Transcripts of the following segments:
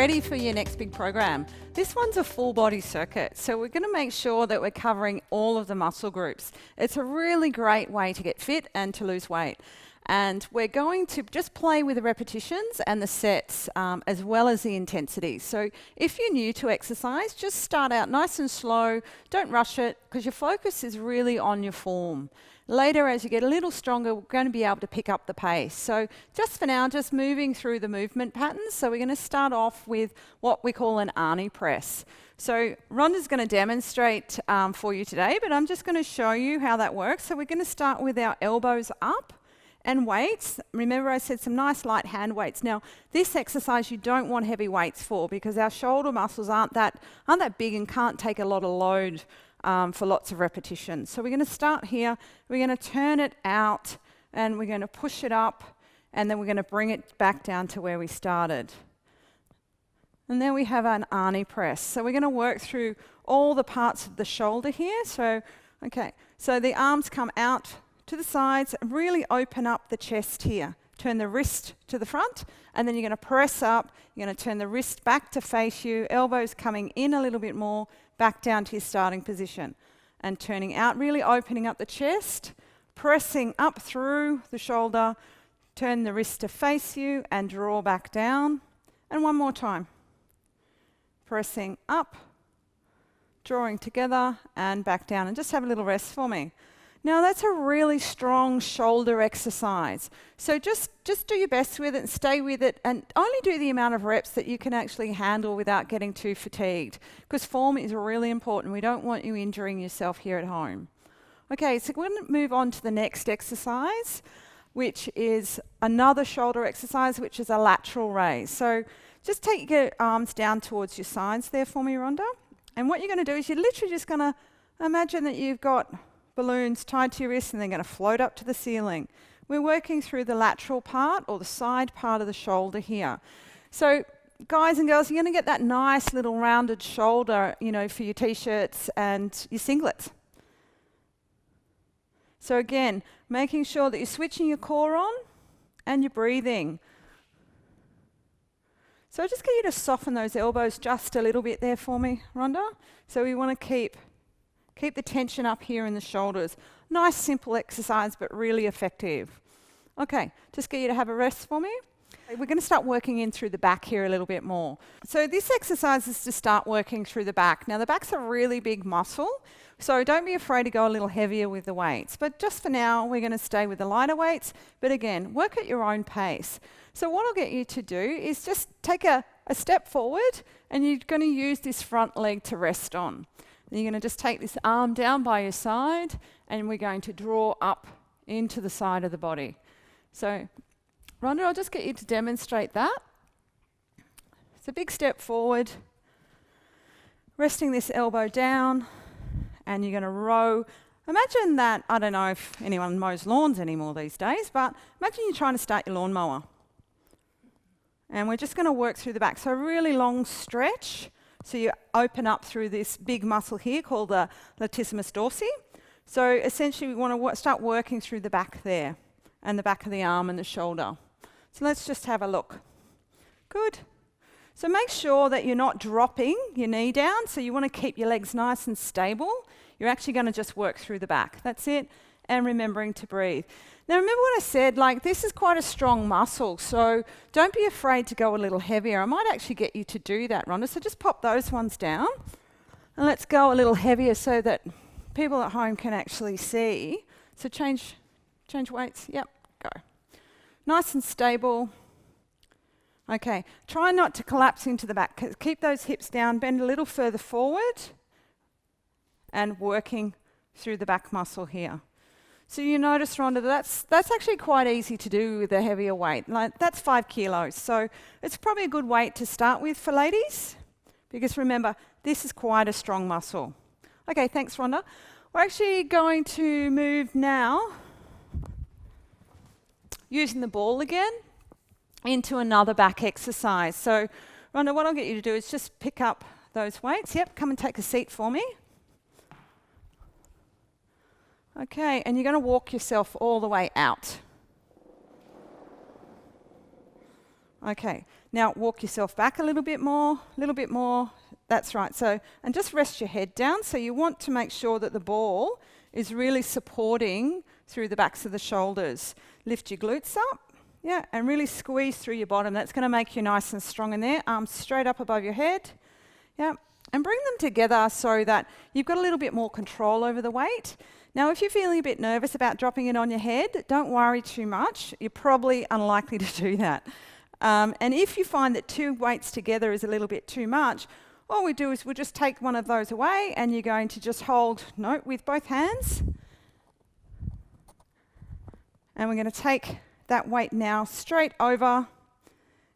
ready for your next big program. This one's a full body circuit, so we're going to make sure that we're covering all of the muscle groups. It's a really great way to get fit and to lose weight. And we're going to just play with the repetitions and the sets as well as the intensity. So if you're new to exercise, just start out nice and slow. Don't rush it because your focus is really on your form. Later, as you get a little stronger, we're going to be able to pick up the pace. So just for now, just moving through the movement patterns. So we're going to start off with what we call an Arnie press. So Rhonda's going to demonstrate for you today, but I'm just going to show you how that works. So we're going to start with our elbows up and weights. Remember I said some nice light hand weights. Now this exercise you don't want heavy weights for because our shoulder muscles aren't that big and can't take a lot of load for lots of repetitions. So we're going to start here, we're going to turn it out and we're going to push it up and then we're going to bring it back down to where we started. And then we have an Arnie press. So we're going to work through all the parts of the shoulder here. So the arms come out to the sides, really open up the chest here. Turn the wrist to the front, and then you're going to press up. You're going to turn the wrist back to face you, elbows coming in a little bit more, back down to your starting position. And turning out, really opening up the chest, pressing up through the shoulder, turn the wrist to face you, and draw back down. And one more time. Pressing up, drawing together, and back down. And just have a little rest for me. Now that's a really strong shoulder exercise. So just do your best with it and stay with it and only do the amount of reps that you can actually handle without getting too fatigued. Because form is really important. We don't want you injuring yourself here at home. Okay, so we're going to move on to the next exercise, which is another shoulder exercise, which is a lateral raise. So just take your arms down towards your sides there for me, Rhonda. And what you're going to do is you're literally just going to imagine that you've got balloons tied to your wrists and they're going to float up to the ceiling. We're working through the lateral part or the side part of the shoulder here. So guys and girls, you're going to get that nice little rounded shoulder, for your t-shirts and your singlets. So again, making sure that you're switching your core on and you're breathing. So I just get you to soften those elbows just a little bit there for me, Rhonda. So we want to keep the tension up here in the shoulders. Nice, simple exercise, but really effective. Okay, just get you to have a rest for me. We're going to start working in through the back here a little bit more. So this exercise is to start working through the back. Now the back's a really big muscle, so don't be afraid to go a little heavier with the weights. But just for now, we're going to stay with the lighter weights. But again, work at your own pace. So what I'll get you to do is just take a step forward, and you're going to use this front leg to rest on. Then you're going to just take this arm down by your side and we're going to draw up into the side of the body. So, Rhonda, I'll just get you to demonstrate that. It's a big step forward, resting this elbow down, and you're going to row. Imagine that, I don't know if anyone mows lawns anymore these days, but imagine you're trying to start your lawnmower. And we're just going to work through the back. So a really long stretch. So you open up through this big muscle here called the latissimus dorsi. So essentially we want to start working through the back there and the back of the arm and the shoulder. So let's just have a look. Good. So make sure that you're not dropping your knee down. So you want to keep your legs nice and stable. You're actually going to just work through the back. That's it. And remembering to breathe. Now remember what I said, this is quite a strong muscle, so don't be afraid to go a little heavier. I might actually get you to do that, Rhonda, so just pop those ones down. And let's go a little heavier so that people at home can actually see. So change weights, yep, go. Nice and stable. Okay, try not to collapse into the back. Keep those hips down, bend a little further forward, and working through the back muscle here. So you notice, Rhonda, that's actually quite easy to do with a heavier weight. That's 5 kilos. So it's probably a good weight to start with for ladies, because remember, this is quite a strong muscle. Okay, thanks, Rhonda. We're actually going to move now, using the ball again, into another back exercise. So, Rhonda, what I'll get you to do is just pick up those weights. Yep, come and take a seat for me. Okay, and you're going to walk yourself all the way out. Okay, Now walk yourself back a little bit more, That's right. So, and just rest your head down. So you want to make sure that the ball is really supporting through the backs of the shoulders. Lift your glutes up, yeah, and really squeeze through your bottom. That's going to make you nice and strong in there. Arms straight up above your head, yeah, and bring them together so that you've got a little bit more control over the weight. Now, if you're feeling a bit nervous about dropping it on your head, don't worry too much. You're probably unlikely to do that. And if you find that two weights together is a little bit too much, all we do is we'll just take one of those away, and you're going to just hold, with both hands. And we're going to take that weight now straight over,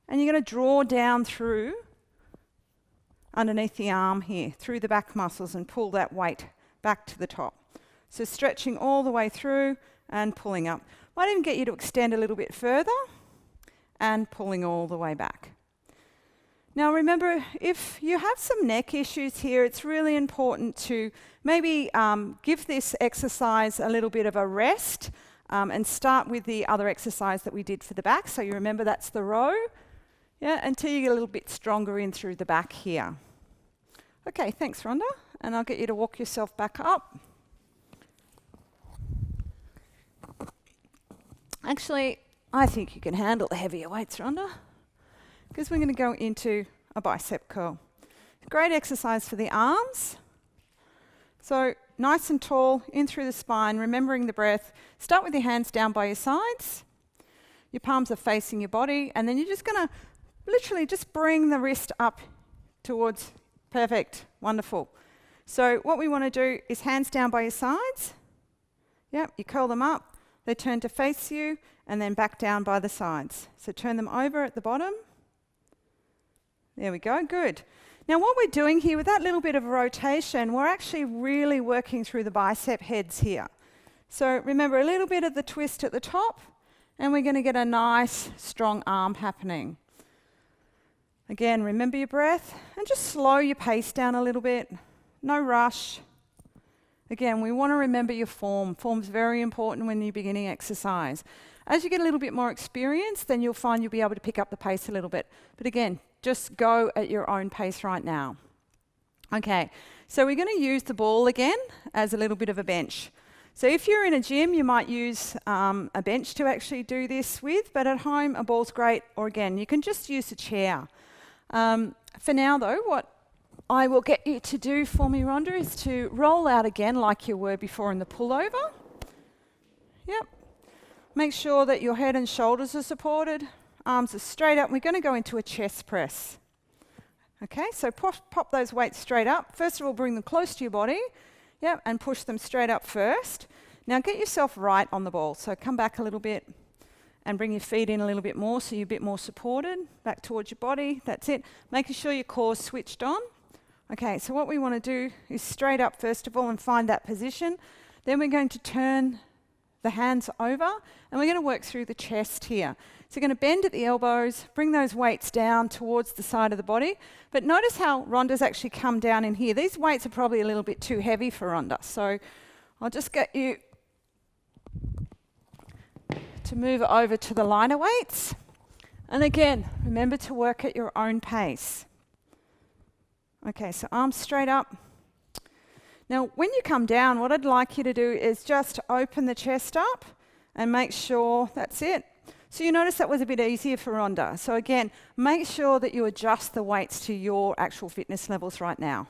and you're going to draw down through underneath the arm here, through the back muscles, and pull that weight back to the top. So stretching all the way through and pulling up. Might even get you to extend a little bit further and pulling all the way back. Now remember, if you have some neck issues here, it's really important to maybe give this exercise a little bit of a rest and start with the other exercise that we did for the back. So you remember that's the row, yeah, until you get a little bit stronger in through the back here. Okay, thanks Rhonda, and I'll get you to walk yourself back up. Actually, I think you can handle the heavier weights, Rhonda, because we're going to go into a bicep curl. Great exercise for the arms. So nice and tall, in through the spine, remembering the breath. Start with your hands down by your sides. Your palms are facing your body, and then you're just going to literally just bring the wrist up towards, perfect, wonderful. So what we want to do is hands down by your sides. Yep, you curl them up. They turn to face you, and then back down by the sides. So turn them over at the bottom. There we go, good. Now what we're doing here with that little bit of rotation, we're actually really working through the bicep heads here. So remember a little bit of the twist at the top, and we're going to get a nice strong arm happening. Again, remember your breath, and just slow your pace down a little bit. No rush. Again, we want to remember your form. Form's very important when you're beginning exercise. As you get a little bit more experience, then you'll find you'll be able to pick up the pace a little bit. But again, just go at your own pace right now. Okay, so we're going to use the ball again as a little bit of a bench. So if you're in a gym, you might use a bench to actually do this with, but at home, a ball's great. Or again, you can just use a chair. For now though, what I will get you to do for me, Rhonda, is to roll out again like you were before in the pullover. Yep. Make sure that your head and shoulders are supported, arms are straight up. We're going to go into a chest press. Okay, so pop those weights straight up. First of all, bring them close to your body, yep, and push them straight up first. Now get yourself right on the ball. So come back a little bit and bring your feet in a little bit more so you're a bit more supported. Back towards your body, that's it. Making sure your core's switched on. Okay, so what we want to do is straight up first of all and find that position. Then we're going to turn the hands over, and we're going to work through the chest here. So you're going to bend at the elbows, bring those weights down towards the side of the body. But notice how Rhonda's actually come down in here. These weights are probably a little bit too heavy for Rhonda. So I'll just get you to move over to the lighter weights. And again, remember to work at your own pace. Okay, so arms straight up. Now, when you come down, what I'd like you to do is just open the chest up and make sure that's it. So you notice that was a bit easier for Rhonda. So again, make sure that you adjust the weights to your actual fitness levels right now.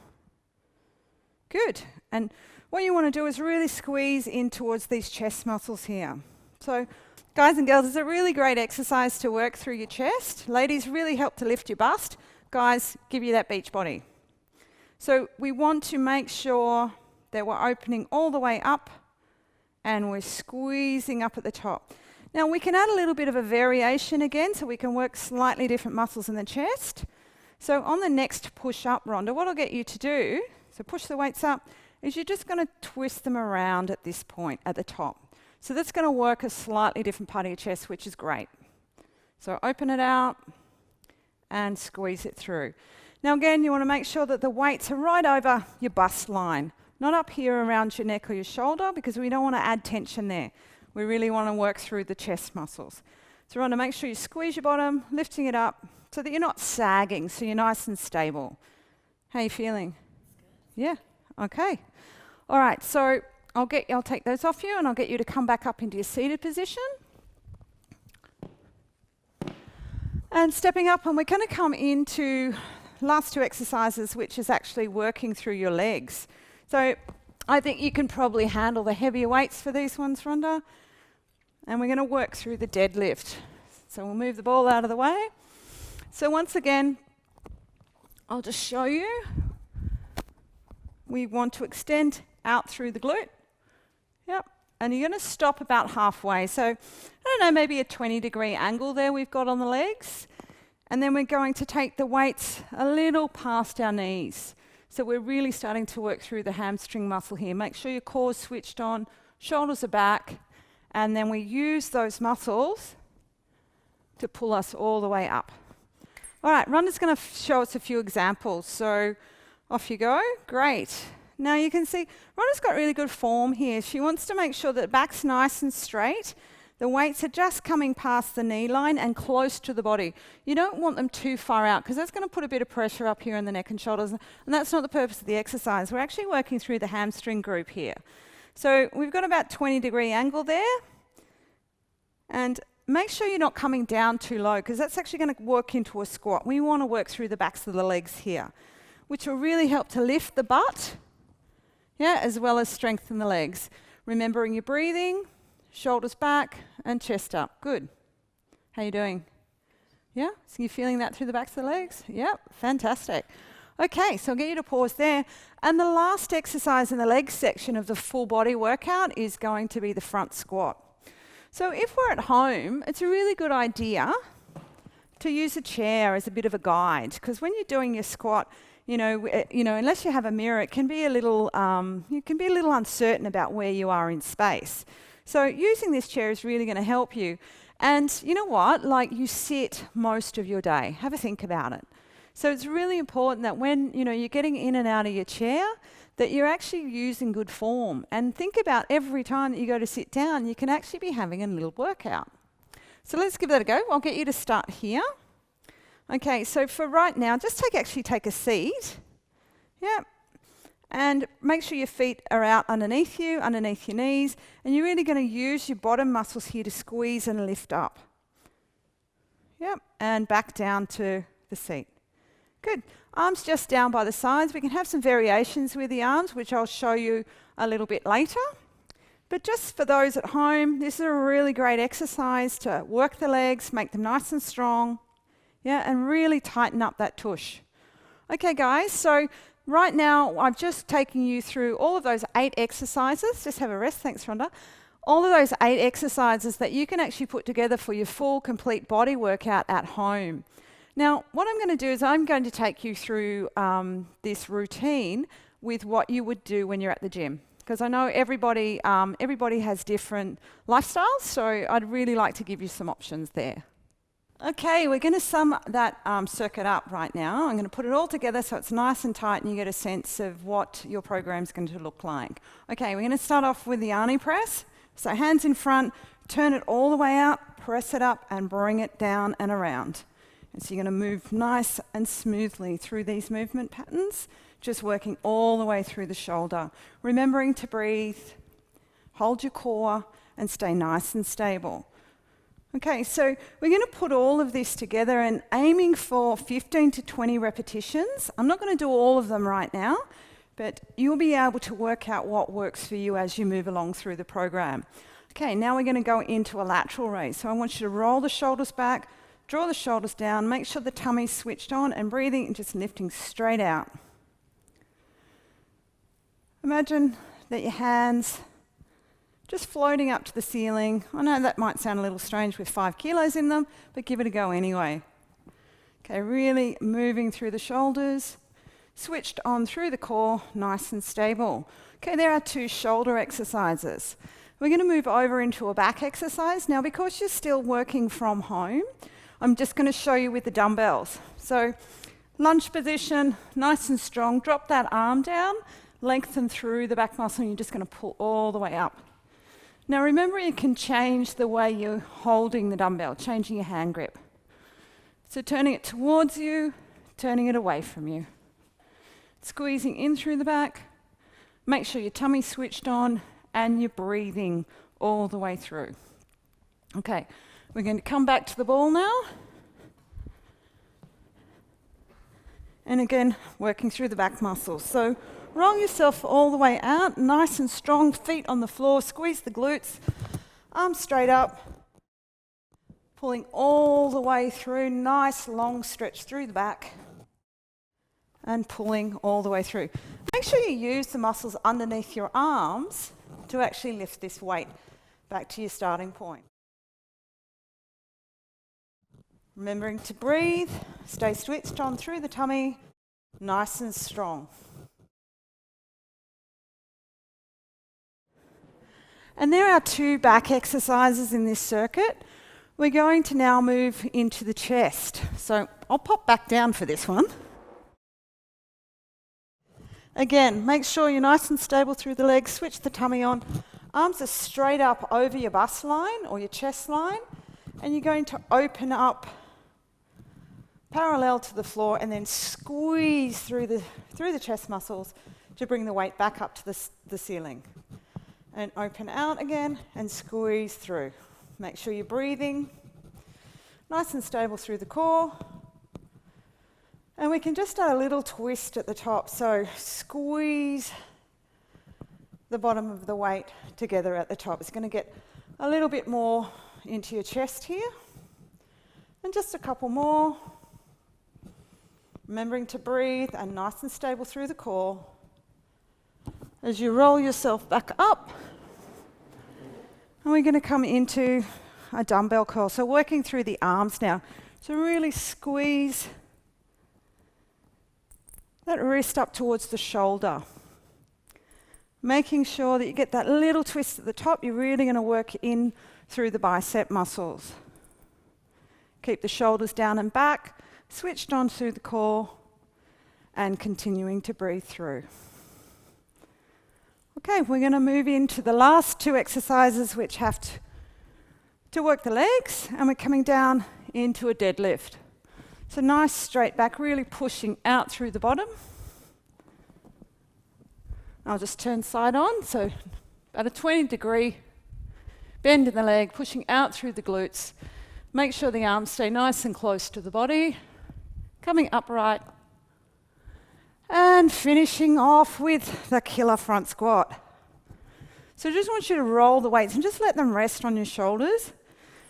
Good. And what you want to do is really squeeze in towards these chest muscles here. So guys and girls, it's a really great exercise to work through your chest. Ladies, really help to lift your bust. Guys, give you that beach body. So we want to make sure that we're opening all the way up and we're squeezing up at the top. Now we can add a little bit of a variation again, so we can work slightly different muscles in the chest. So on the next push up, Rhonda, what I'll get you to do, so push the weights up, is you're just going to twist them around at this point at the top. So that's going to work a slightly different part of your chest, which is great. So open it out and squeeze it through. Now again, you want to make sure that the weights are right over your bust line, not up here around your neck or your shoulder, because we don't want to add tension there. We really want to work through the chest muscles. So you want to make sure you squeeze your bottom, lifting it up, so that you're not sagging, so you're nice and stable. How are you feeling? Yeah, okay. All right, so I'll take those off you and I'll get you to come back up into your seated position. And stepping up, and we're going to come into last two exercises, which is actually working through your legs. So I think you can probably handle the heavier weights for these ones, Rhonda. And we're going to work through the deadlift. So we'll move the ball out of the way. So once again, I'll just show you. We want to extend out through the glute. Yep. And you're going to stop about halfway. So, I don't know, maybe a 20-degree angle there we've got on the legs. And then we're going to take the weights a little past our knees. So we're really starting to work through the hamstring muscle here. Make sure your core's switched on, shoulders are back, and then we use those muscles to pull us all the way up. All right, Rhonda's going to show us a few examples. So off you go. Great. Now you can see Rhonda's got really good form here. She wants to make sure that the back's nice and straight. The weights are just coming past the knee line and close to the body. You don't want them too far out because that's going to put a bit of pressure up here in the neck and shoulders. And that's not the purpose of the exercise. We're actually working through the hamstring group here. So we've got about 20-degree angle there. And make sure you're not coming down too low because that's actually going to work into a squat. We want to work through the backs of the legs here, which will really help to lift the butt. Yeah, as well as strengthen the legs. Remembering your breathing, shoulders back and chest up. Good. How you doing? Yeah? So you're feeling that through the backs of the legs? Yep, fantastic. Okay, so I'll get you to pause there. And the last exercise in the leg section of the full body workout is going to be the front squat. So if we're at home, it's a really good idea to use a chair as a bit of a guide because when you're doing your squat, you know, unless you have a mirror, it can be a little, you can be a little uncertain about where you are in space. So using this chair is really going to help you. And you know what? Like you sit most of your day. Have a think about it. So it's really important that when, you're getting in and out of your chair, that you're actually using good form. And think about every time that you go to sit down, you can actually be having a little workout. So let's give that a go. I'll get you to start here. Okay, so for right now, just take a seat. Yep. And make sure your feet are out underneath you, underneath your knees. And you're really going to use your bottom muscles here to squeeze and lift up. Yep. And back down to the seat. Good. Arms just down by the sides. We can have some variations with the arms, which I'll show you a little bit later. But just for those at home, this is a really great exercise to work the legs, make them nice and strong. Yeah, and really tighten up that tush. Okay, guys, so right now I've just taken you through all of those 8 exercises. Just have a rest, thanks, Rhonda. All of those 8 exercises that you can actually put together for your full, complete body workout at home. Now, what I'm going to do is I'm going to take you through this routine with what you would do when you're at the gym. Because I know everybody has different lifestyles, so I'd really like to give you some options there. Okay, we're going to sum that circuit up right now. I'm going to put it all together so it's nice and tight and you get a sense of what your program's going to look like. Okay, we're going to start off with the Arnie press. So hands in front, turn it all the way out, press it up and bring it down and around. And so you're going to move nice and smoothly through these movement patterns, just working all the way through the shoulder. Remembering to breathe, hold your core and stay nice and stable. Okay, so we're going to put all of this together and aiming for 15 to 20 repetitions. I'm not going to do all of them right now, but you'll be able to work out what works for you as you move along through the program. Okay, now we're going to go into a lateral raise. So I want you to roll the shoulders back, draw the shoulders down, make sure the tummy's switched on and breathing and just lifting straight out. Imagine that your hands just floating up to the ceiling. I know that might sound a little strange with 5 kilos in them, but give it a go anyway. Okay, really moving through the shoulders, switched on through the core, nice and stable. Okay, there are 2 shoulder exercises. We're going to move over into a back exercise. Now, because you're still working from home, I'm just going to show you with the dumbbells. So, lunge position, nice and strong. Drop that arm down, lengthen through the back muscle, and you're just going to pull all the way up. Now remember, you can change the way you're holding the dumbbell, changing your hand grip. So turning it towards you, turning it away from you. Squeezing in through the back. Make sure your tummy's switched on and you're breathing all the way through. Okay, we're going to come back to the ball now. And again, working through the back muscles. So roll yourself all the way out, nice and strong, feet on the floor, squeeze the glutes, arms straight up, pulling all the way through, nice long stretch through the back, and pulling all the way through. Make sure you use the muscles underneath your arms to actually lift this weight back to your starting point. Remembering to breathe, stay switched on through the tummy, nice and strong. And there are 2 back exercises in this circuit. We're going to now move into the chest. So I'll pop back down for this one. Again, make sure you're nice and stable through the legs, switch the tummy on. Arms are straight up over your bust line or your chest line, and you're going to open up parallel to the floor and then squeeze through the chest muscles to bring the weight back up to the ceiling. And open out again and squeeze through. Make sure you're breathing nice and stable through the core. And we can just add a little twist at the top. So squeeze the bottom of the weight together at the top. It's going to get a little bit more into your chest here. And just a couple more. Remembering to breathe and nice and stable through the core. As you roll yourself back up, and we're going to come into a dumbbell curl. So working through the arms now. So really squeeze that wrist up towards the shoulder. Making sure that you get that little twist at the top. You're really going to work in through the bicep muscles. Keep the shoulders down and back, switched on through the core, and continuing to breathe through. Okay, we're going to move into the last 2 exercises which have to work the legs, and we're coming down into a deadlift. So nice straight back, really pushing out through the bottom. I'll just turn side on, so about a 20-degree bend in the leg, pushing out through the glutes. Make sure the arms stay nice and close to the body. Coming upright. And finishing off with the killer front squat. So I just want you to roll the weights and just let them rest on your shoulders.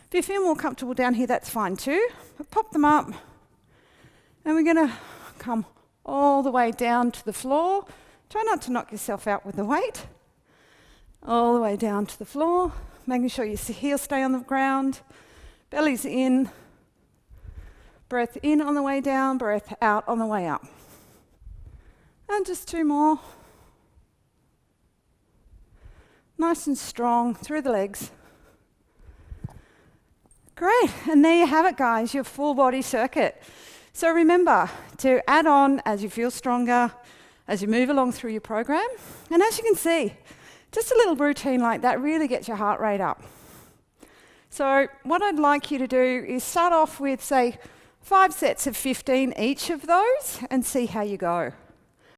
If you feel more comfortable down here, that's fine too. But pop them up. And we're going to come all the way down to the floor. Try not to knock yourself out with the weight. All the way down to the floor. Making sure your heels stay on the ground. Belly's in. Breath in on the way down, breath out on the way up. And just 2 more. Nice and strong through the legs. Great, and there you have it, guys, your full body circuit. So remember to add on as you feel stronger, as you move along through your program. And as you can see, just a little routine like that really gets your heart rate up. So what I'd like you to do is start off with, say, 5 sets of 15 each of those and see how you go.